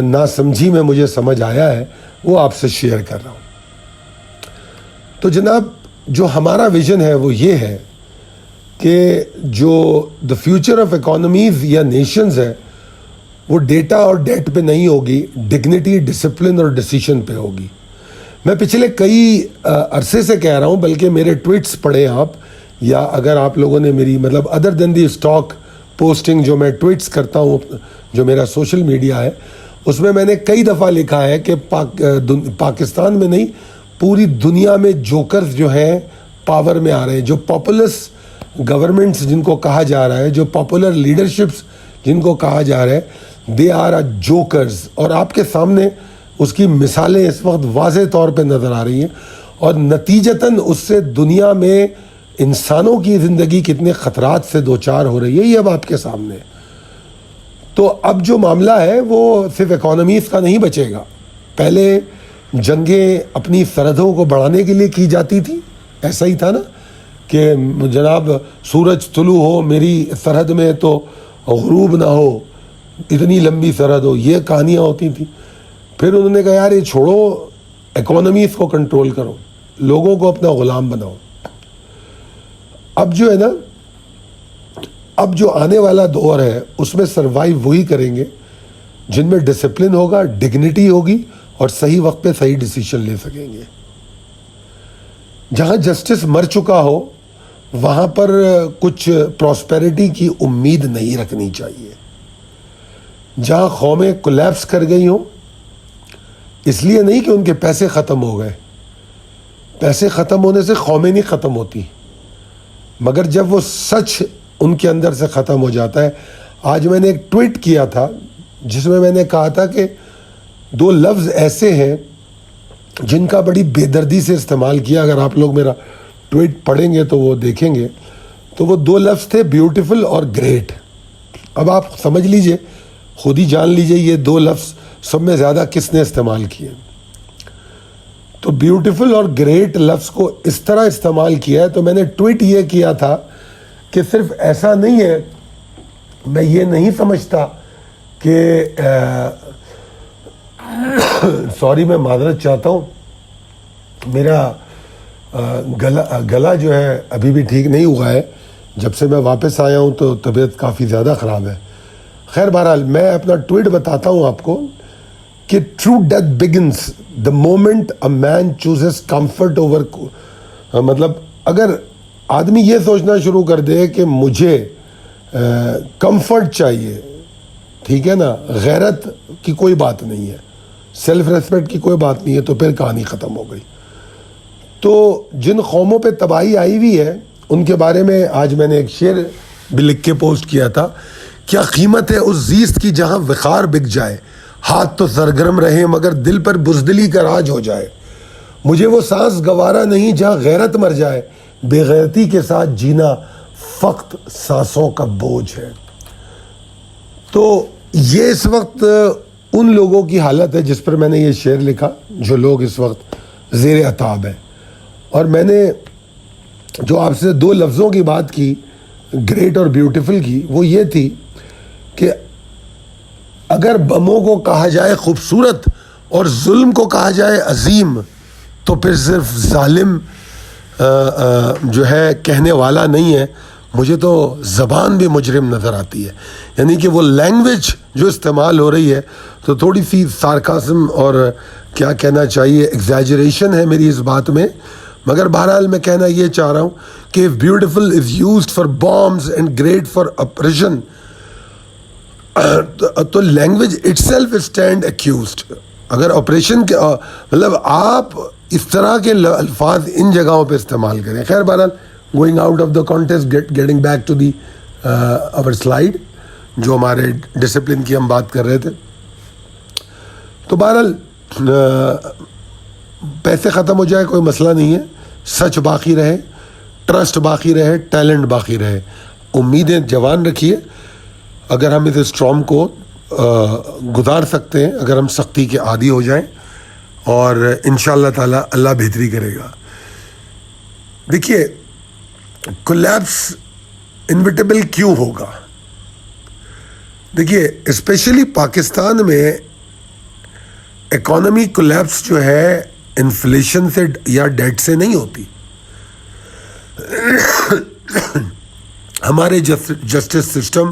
ناسمجھی میں مجھے سمجھ آیا ہے وہ آپ سے شیئر کر رہا ہوں. تو جناب جو ہمارا ویژن ہے وہ یہ ہے کہ جو دا فیوچر آف اکانومیز یا نیشنز ہے وہ ڈیٹا اور ڈیٹ پہ نہیں ہوگی، ڈگنیٹی، ڈسپلن اور ڈیسیشن پہ ہوگی. میں پچھلے کئی عرصے سے کہہ رہا ہوں، بلکہ میرے ٹویٹس پڑھیں آپ، یا اگر آپ لوگوں نے میری مطلب other than the stock posting جو میں ٹویٹس کرتا ہوں جو میرا سوشل میڈیا ہے، اس میں میں نے کئی دفعہ لکھا ہے کہ پاکستان میں نہیں پوری دنیا میں جوکرز جو ہیں پاور میں آ رہے ہیں. جو پاپولس گورنمنٹس جن کو کہا جا رہا ہے، جو پاپولر لیڈرشپس جن کو کہا جا رہا ہے، دے آر جوکرز. اور آپ کے سامنے اس کی مثالیں اس وقت واضح طور پہ نظر آ رہی ہیں، اور نتیجتاً اس سے دنیا میں انسانوں کی زندگی کتنے خطرات سے دوچار ہو رہی ہے یہ اب آپ کے سامنے ہے. تو اب جو معاملہ ہے وہ صرف اکانومیز کا نہیں بچے گا. پہلے جنگیں اپنی سرحدوں کو بڑھانے کے لیے کی جاتی تھی، ایسا ہی تھا نا کہ جناب سورج طلوع ہو میری سرحد میں تو غروب نہ ہو، اتنی لمبی سرحد ہو، یہ کہانیاں ہوتی تھیں. پھر انہوں نے کہا یار یہ چھوڑو، اکانومیز کو کنٹرول کرو، لوگوں کو اپنا غلام بناؤ. اب جو ہے نا، اب جو آنے والا دور ہے اس میں سروائیو وہی کریں گے جن میں ڈسپلن ہوگا، ڈگنیٹی ہوگی اور صحیح وقت پہ صحیح ڈیسیشن لے سکیں گے. جہاں جسٹس مر چکا ہو وہاں پر کچھ پراسپیرٹی کی امید نہیں رکھنی چاہیے. جہاں قومیں کولیپس کر گئی ہوں، اس لیے نہیں کہ ان کے پیسے ختم ہو گئے، پیسے ختم ہونے سے قومیں نہیں ختم ہوتی، مگر جب وہ سچ ان کے اندر سے ختم ہو جاتا ہے. آج میں نے ایک ٹویٹ کیا تھا جس میں نے کہا تھا کہ دو لفظ ایسے ہیں جن کا بڑی بے دردی سے استعمال کیا. اگر آپ لوگ میرا ٹویٹ پڑھیں گے تو وہ دیکھیں گے، تو وہ دو لفظ تھے بیوٹیفل اور گریٹ. اب آپ سمجھ لیجئے، خود ہی جان لیجئے یہ دو لفظ سب میں زیادہ کس نے استعمال کیے. تو بیوٹیفل اور گریٹ لفظ کو اس طرح استعمال کیا ہے. تو میں نے ٹویٹ یہ کیا تھا کہ صرف ایسا نہیں ہے، میں یہ نہیں سمجھتا کہ سوری میں معذرت چاہتا ہوں، میرا گلا جو ہے ابھی بھی ٹھیک نہیں ہوا ہے. جب سے میں واپس آیا ہوں تو طبیعت کافی زیادہ خراب ہے. خیر بہرحال میں اپنا ٹویٹ بتاتا ہوں آپ کو کہ true death begins the moment a man chooses comfort over. مطلب اگر آدمی یہ سوچنا شروع کر دے کہ مجھے کمفرٹ چاہیے، ٹھیک ہے نا، غیرت کی کوئی بات نہیں ہے، سیلف ریسپیکٹ کی کوئی بات نہیں ہے، تو پھر کہانی ختم ہو گئی. تو جن قوموں پہ تباہی آئی ہوئی ہے ان کے بارے میں آج میں نے ایک شعر بھی لکھ کے پوسٹ کیا تھا. کیا قیمت ہے اس زیست کی جہاں وقار بک جائے، ہاتھ تو سرگرم رہے مگر دل پر بزدلی کا راج ہو جائے. مجھے وہ سانس گوارا نہیں جہاں غیرت مر جائے، بے غیرتی کے ساتھ جینا فقط سانسوں کا بوجھ ہے. تو یہ اس وقت ان لوگوں کی حالت ہے جس پر میں نے یہ شعر لکھا، جو لوگ اس وقت زیر عتاب ہیں. اور میں نے جو آپ سے دو لفظوں کی بات کی، گریٹ اور بیوٹیفل کی، وہ یہ تھی کہ اگر بموں کو کہا جائے خوبصورت اور ظلم کو کہا جائے عظیم، تو پھر صرف ظالم جو ہے کہنے والا نہیں ہے، مجھے تو زبان بھی مجرم نظر آتی ہے. یعنی کہ وہ لینگویج جو استعمال ہو رہی ہے تو تھوڑی سی سارکاسم اور کیا کہنا چاہیے ایگزیجریشن ہے میری اس بات میں، مگر بہرحال میں کہنا یہ چاہ رہا ہوں کہ beautiful is used for balms and great for operation, تو language itself stand accused. اگر آپریشن کے مطلب آپ اس طرح کے الفاظ ان جگہوں پہ استعمال کریں. خیر بہرحال going out of the context, getting back to the our slide جو ہمارے ڈسپلن کی ہم بات کر رہے تھے. تو بہرحال پیسے ختم ہو جائے کوئی مسئلہ نہیں ہے، سچ باقی رہے، ٹرسٹ باقی رہے، ٹیلنٹ باقی رہے، امیدیں جوان رکھیے. اگر ہم اس اسٹرام کو گزار سکتے ہیں، اگر ہم سختی کے عادی ہو جائیں، اور انشاءاللہ تعالی اللہ بہتری کرے گا. دیکھیے کولیپس انویٹیبل کیوں ہوگا؟ دیکھیے اسپیشلی پاکستان میں اکانومی کولیپس جو ہے انفلیشن سے یا ڈیٹ سے نہیں ہوتی. ہمارے جسٹس سسٹم،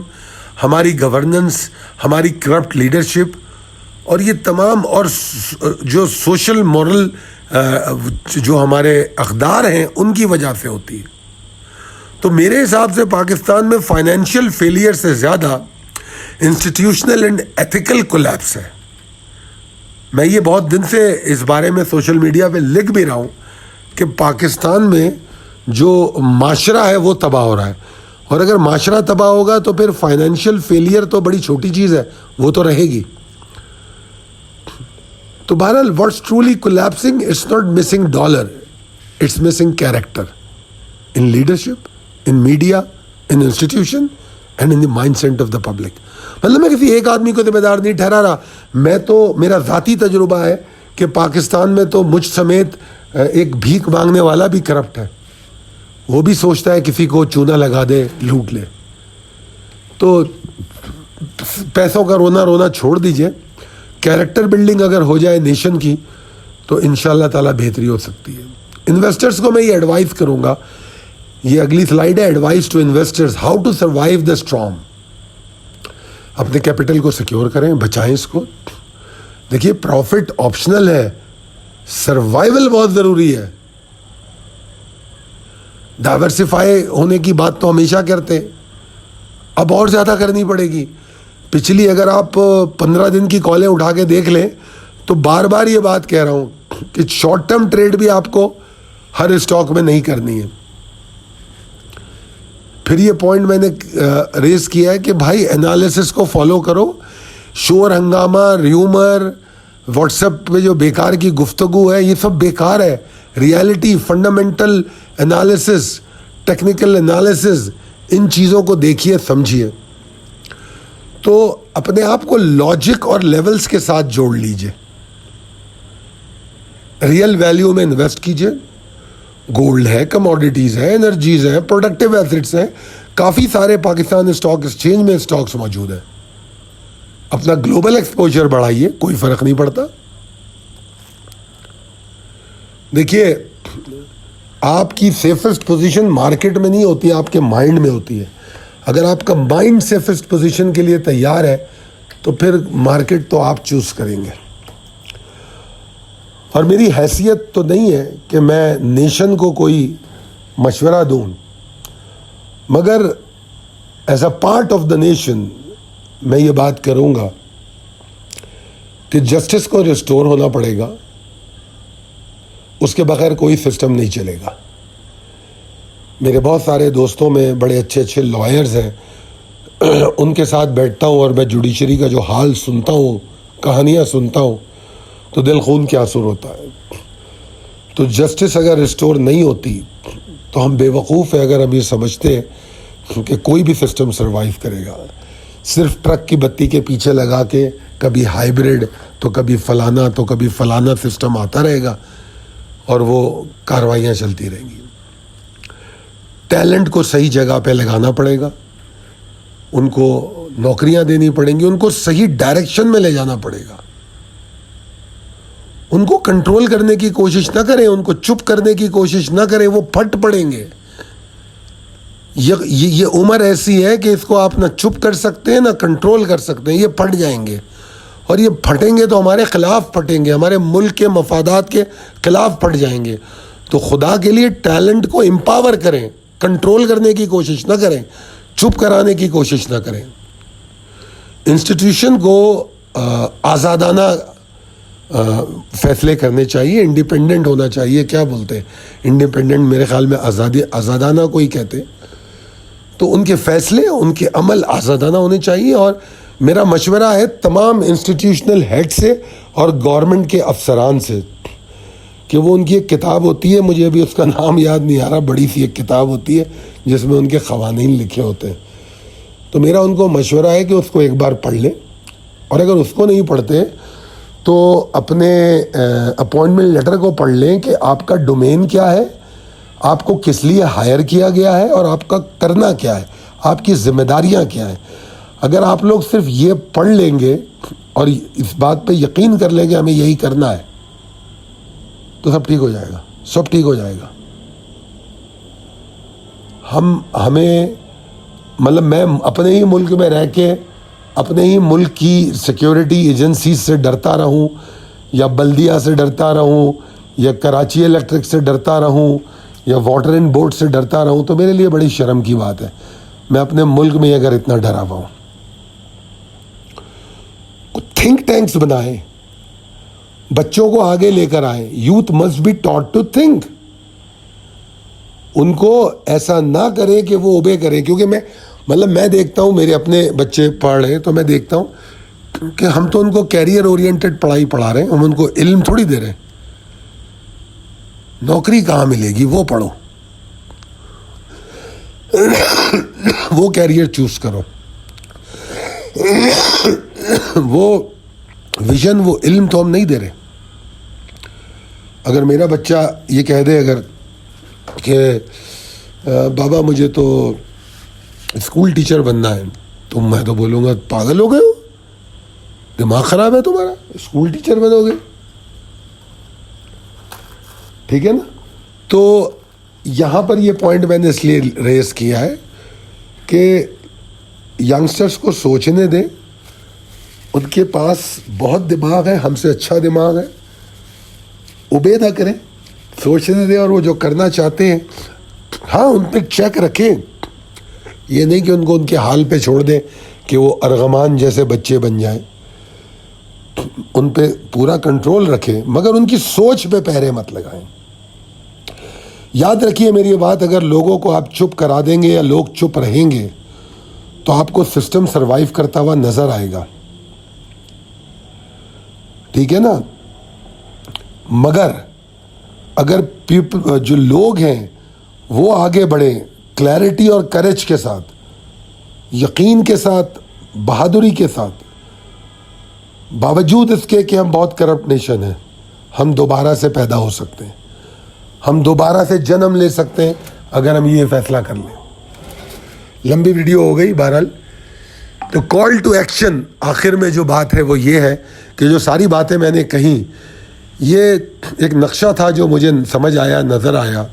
ہماری گورننس، ہماری کرپٹ لیڈرشپ اور یہ تمام اور جو سوشل مورل جو ہمارے اقدار ہیں ان کی وجہ سے ہوتی ہے. تو میرے حساب سے پاکستان میں فائنینشیل فیلئر سے زیادہ انسٹیٹیوشنل اینڈ ایتھیکل کولیپس ہے. میں یہ بہت دن سے اس بارے میں سوشل میڈیا پہ لکھ بھی رہا ہوں کہ پاکستان میں جو معاشرہ ہے وہ تباہ ہو رہا ہے، اور اگر معاشرہ تباہ ہوگا تو پھر فائنینشیل فیلئر تو بڑی چھوٹی چیز ہے، وہ تو رہے گی. تو بہرحال what's truly collapsing, it's not missing dollar, it's missing character in leadership, in media, in institution and in the mindset of the public. مطلب میں کسی ایک آدمی کو ذمہ دار نہیں ٹھہرا رہا، میں تو میرا ذاتی تجربہ ہے کہ پاکستان میں تو مجھ سمیت ایک بھیک مانگنے والا بھی کرپٹ ہے، وہ بھی سوچتا ہے کسی کو چونا لگا دے، لوٹ لے. تو پیسوں کا رونا چھوڑ دیجئے، کیریکٹر بلڈنگ اگر ہو جائے نیشن کی تو انشاءاللہ تعالیٰ بہتری ہو سکتی ہے. انویسٹرز کو میں یہ ایڈوائز کروں گا، یہ اگلی سلائیڈ ہے، advice to investors how to survive the storm. اپنے کیپٹل کو سیکیور کریں، بچائیں اس کو. دیکھیے پروفٹ آپشنل ہے، سروائیول بہت ضروری ہے. ڈائیورسیفائی ہونے کی بات تو ہمیشہ کرتے، اب اور زیادہ کرنی پڑے گی. پچھلی اگر آپ 15 دن کی کالیں اٹھا کے دیکھ لیں تو بار بار یہ بات کہہ رہا ہوں کہ شارٹ ٹرم ٹریڈ بھی آپ کو ہر اسٹاک میں نہیں کرنی ہے. پھر یہ پوائنٹ میں نے ریز کیا ہے کہ بھائی انالیسس کو فالو کرو. شور ہنگامہ، ریومر، واٹس ایپ پہ جو بیکار کی گفتگو ہے یہ سب بیکار ہے. Reality, fundamental analysis, technical analysis, ان چیزوں کو دیکھیے، سمجھیے. تو اپنے آپ کو لاجک اور لیولز کے ساتھ جوڑ لیجئے، ریئل ویلیو میں انویسٹ کیجئے. گولڈ ہے، کموڈیٹیز ہیں، انرجیز ہیں، پروڈکٹیو ایسٹس ہیں، کافی سارے پاکستان اسٹاک ایکسچینج میں اسٹاکس موجود ہیں. اپنا گلوبل ایکسپوجر بڑھائیے، کوئی فرق نہیں پڑتا. دیکھیے آپ کی سیفسٹ پوزیشن مارکیٹ میں نہیں ہوتی، آپ کے مائنڈ میں ہوتی ہے. اگر آپ کا مائنڈ سیفسٹ پوزیشن کے لیے تیار ہے تو پھر مارکیٹ تو آپ چوز کریں گے. اور میری حیثیت تو نہیں ہے کہ میں نیشن کو کوئی مشورہ دوں، مگر as a part of the nation میں یہ بات کروں گا کہ جسٹس کو ریسٹور ہونا پڑے گا، اس کے بغیر کوئی سسٹم نہیں چلے گا. میرے بہت سارے دوستوں میں بڑے اچھے اچھے لائرز ہیں، ان کے ساتھ بیٹھتا ہوں اور میں جوڈیشری کا جو حال سنتا ہوں، کہانیاں سنتا ہوں، تو دل خون کے آنسو ہوتا ہے. تو جسٹس اگر ریسٹور نہیں ہوتی تو ہم بے وقوف ہیں اگر ہم یہ سمجھتے ہیں کہ کوئی بھی سسٹم سروائیو کرے گا. صرف ٹرک کی بتی کے پیچھے لگا کے کبھی ہائیبرڈ تو کبھی فلانا تو کبھی فلانا سسٹم آتا رہے گا اور وہ کاروائیاں چلتی رہیں گی. ٹیلنٹ کو صحیح جگہ پہ لگانا پڑے گا، ان کو نوکریاں دینی پڑیں گی، ان کو صحیح ڈائریکشن میں لے جانا پڑے گا. ان کو کنٹرول کرنے کی کوشش نہ کریں، ان کو چپ کرنے کی کوشش نہ کریں، وہ پھٹ پڑیں گے. یہ عمر ایسی ہے کہ اس کو آپ نہ چپ کر سکتے ہیں نہ کنٹرول کر سکتے ہیں، یہ پھٹ جائیں گے. اور یہ پھٹیں گے تو ہمارے خلاف پھٹیں گے، ہمارے ملک کے مفادات کے خلاف پھٹ جائیں گے. تو خدا کے لیے ٹیلنٹ کو امپاور کریں, کنٹرول کرنے کی کوشش نہ کریں, چپ کرانے کی کوشش نہ کریں. انسٹیٹیوشن کو آزادانہ فیصلے کرنے چاہیے, انڈیپینڈنٹ ہونا چاہیے. کیا بولتے ہیں انڈیپینڈنٹ؟ میرے خیال میں آزادانہ کو ہی کہتے. تو ان کے فیصلے, ان کے عمل آزادانہ ہونے چاہیے. اور میرا مشورہ ہے تمام انسٹیٹیوشنل ہیڈ سے اور گورنمنٹ کے افسران سے کہ وہ ان کی ایک کتاب ہوتی ہے, مجھے ابھی اس کا نام یاد نہیں آ رہا, بڑی سی ایک کتاب ہوتی ہے جس میں ان کے قوانین لکھے ہوتے ہیں. تو میرا ان کو مشورہ ہے کہ اس کو ایک بار پڑھ لیں, اور اگر اس کو نہیں پڑھتے تو اپنے اپوائنٹمنٹ لیٹر کو پڑھ لیں کہ آپ کا ڈومین کیا ہے, آپ کو کس لیے ہائر کیا گیا ہے, اور آپ کا کرنا کیا ہے, آپ کی ذمہ داریاں کیا ہیں. اگر آپ لوگ صرف یہ پڑھ لیں گے اور اس بات پہ یقین کر لیں گے ہمیں یہی کرنا ہے, تو سب ٹھیک ہو جائے گا, سب ٹھیک ہو جائے گا. ہمیں مطلب میں اپنے ہی ملک میں رہ کے اپنے ہی ملک کی سیکیورٹی ایجنسیز سے ڈرتا رہوں, یا بلدیہ سے ڈرتا رہوں, یا کراچی الیکٹرک سے ڈرتا رہوں, یا واٹر اینڈ بورڈ سے ڈرتا رہوں, تو میرے لیے بڑی شرم کی بات ہے. میں اپنے ملک میں اگر اتنا ڈرا ہوا ہوں. تھنک ٹینکس بنائیں, بچوں کو آگے لے کر آئیں. Youth must be taught to think. ان کو ایسا نہ کریں کہ وہ اوبے کریں, کیونکہ میں دیکھتا ہوں میرے اپنے بچے پڑھ رہے ہیں تو میں دیکھتا ہوں کہ ہم تو ان کو کیریئر اورینٹڈ پڑھائی پڑھا رہے ہیں, ہم ان کو علم تھوڑی دے رہے ہیں. نوکری کہاں ملے گی وہ پڑھو, وہ کیریئر چوز کرو, وہ ویژن, وہ علم تو ہم نہیں دے رہے. اگر میرا بچہ یہ کہہ دے اگر کہ بابا مجھے تو اسکول ٹیچر بننا ہے, تو میں تو بولوں گا پاگل ہو گئے ہو, دماغ خراب ہے تمہارا, اسکول ٹیچر بنو گے. ٹھیک ہے نا. تو یہاں پر یہ پوائنٹ میں نے اس لیے ریز کیا ہے کہ ینگسٹرس کو سوچنے دیں. ان کے پاس بہت دماغ ہے, ہم سے اچھا دماغ ہے. اوبے نہ کریں, سوچنے دیں, اور وہ جو کرنا چاہتے ہیں ہاں ان پہ چیک رکھیں. یہ نہیں کہ ان کو ان کے حال پہ چھوڑ دیں کہ وہ ارغمان جیسے بچے بن جائیں. ان پہ پورا کنٹرول رکھیں, مگر ان کی سوچ پہ پہرے مت لگائیں. یاد رکھیے میری یہ بات, اگر لوگوں کو آپ چپ کرا دیں گے یا لوگ چپ رہیں گے تو آپ کو سسٹم سروائیو کرتا ہوا نظر آئے گا. ٹھیک ہے نا. مگر اگر جو لوگ ہیں وہ آگے بڑھیں کلیئرٹی اور کریج کے ساتھ, یقین کے ساتھ, بہادری کے ساتھ, باوجود اس کے کہ ہم بہت کرپٹ نیشن ہیں, ہم دوبارہ سے پیدا ہو سکتے ہیں, ہم دوبارہ سے جنم لے سکتے ہیں اگر ہم یہ فیصلہ کر لیں. لمبی ویڈیو ہو گئی بہرحال. تو کال ٹو ایکشن آخر میں جو بات ہے وہ یہ ہے کہ جو ساری باتیں میں نے کہیں, یہ ایک نقشہ تھا جو مجھے سمجھ آیا, نظر آیا,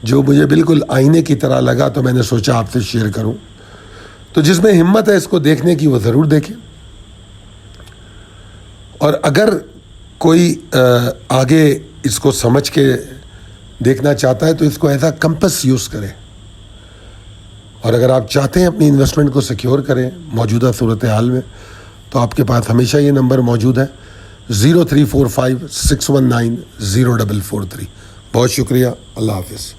جو مجھے بالکل آئینے کی طرح لگا, تو میں نے سوچا آپ سے شیئر کروں. تو جس میں ہمت ہے اس کو دیکھنے کی وہ ضرور دیکھیں. اور اگر کوئی آگے اس کو سمجھ کے دیکھنا چاہتا ہے تو اس کو ایز اے کمپس یوز کرے. اور اگر آپ چاہتے ہیں اپنی انویسٹمنٹ کو سیکیور کریں موجودہ صورتحال میں, تو آپ کے پاس ہمیشہ یہ نمبر موجود ہے 034561904443. بہت شکریہ. اللہ حافظ.